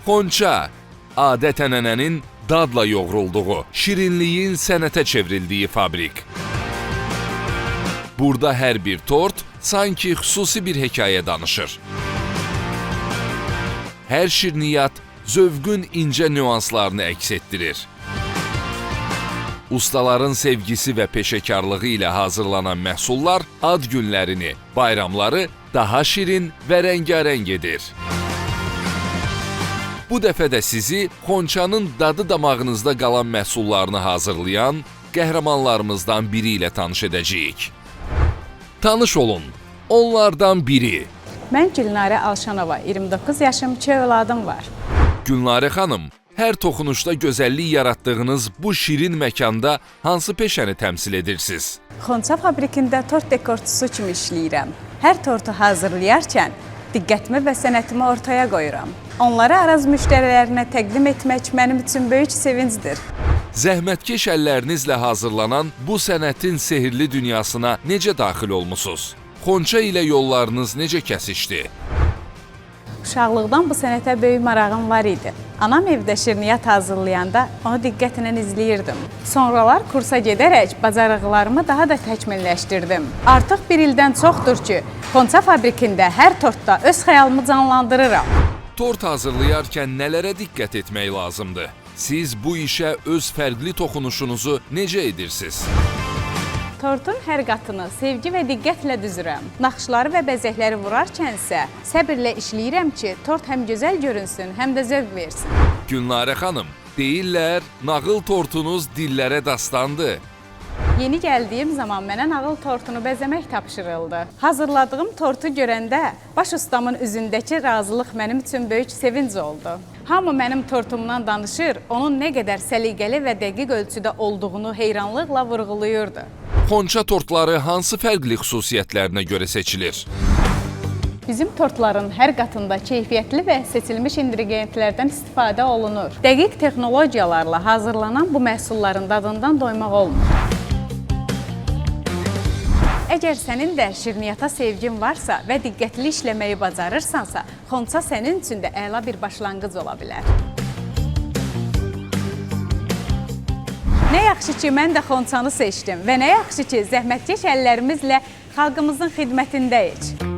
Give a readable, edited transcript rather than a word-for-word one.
Xonça, adət-ənənənin dadla yoğrulduğu, şirinliyin sənətə çevrildiyi fabrik. Burada hər bir tort sanki xüsusi bir hekayə danışır. Hər şirniyyat zövqün incə nüanslarını əks etdirir. Ustaların sevgisi və peşəkarlığı ilə hazırlanan məhsullar ad günlərini, bayramları daha şirin və rəngarəng edir. Bu dəfə də sizi Xonçanın dadı damağınızda qalan məhsullarını hazırlayan qəhrəmanlarımızdan biri ilə tanış edəcəyik. Tanış olun, onlardan biri. Mən Gülnarə Alşanova, 29 yaşım, 2 övladım var. Gülnarə xanım, hər toxunuşda gözəllik yaratdığınız bu şirin məkanda hansı peşəni təmsil edirsiniz? Xonça fabrikində tort dekorçusu kimi işləyirəm. Hər tortu hazırlayarkən diqqətimi və sənətimi ortaya qoyuram. Onları araz müştərilərinə təqdim etmək mənim üçün böyük sevincdir. Zəhmətkeş əllərinizlə hazırlanan bu sənətin sehirli dünyasına necə daxil olmusunuz? Xonça ilə yollarınız necə kəsişdi? Uşaqlıqdan bu sənətə böyük marağım var idi. Anam evdə şirniyyat hazırlayanda onu diqqətlə izləyirdim. Sonralar kursa gedərək bacarıqlarımı daha da təkmilləşdirdim. Artıq bir ildən çoxdur ki, Xonça fabrikində hər tortda öz xəyalımı canlandırıram. Tort hazırlayarkən nələrə diqqət etmək lazımdır? Siz bu işə öz fərqli toxunuşunuzu necə edirsiniz? Tortun hər qatını sevgi və diqqətlə düzürəm. Naxışları və bəzəkləri vurarkən isə səbirlə işləyirəm ki, tort həm gözəl görünsün, həm də zövq versin. Gülnarə xanım, deyirlər, nağıl tortunuz dillərə dastandır. Yeni gəldiyim zaman mənə nağıl tortunu bəzəmək tapşırıldı. Hazırladığım tortu görəndə baş ustamın üzündəki razılıq mənim üçün böyük sevinc oldu. Hamı mənim tortumdan danışır, onun nə qədər səliqəli və dəqiq ölçüdə olduğunu heyranlıqla vurğulayırdı. Xonça tortları hansı fərqli xüsusiyyətlərinə görə seçilir? Bizim tortların hər qatında keyfiyyətli və seçilmiş ingredientlərdən istifadə olunur. Dəqiq texnologiyalarla hazırlanan bu məhsulların dadından doymaq olmur. Əgər sənin də şirniyyata sevgin varsa və diqqətli işləməyi bacarırsansa, Xonça sənin üçün də əla bir başlanğıc ola bilər. Nə yaxşı ki, mən də Xonçanı seçdim və nə yaxşı ki, zəhmətkeş əllərimizlə xalqımızın xidmətindəyik.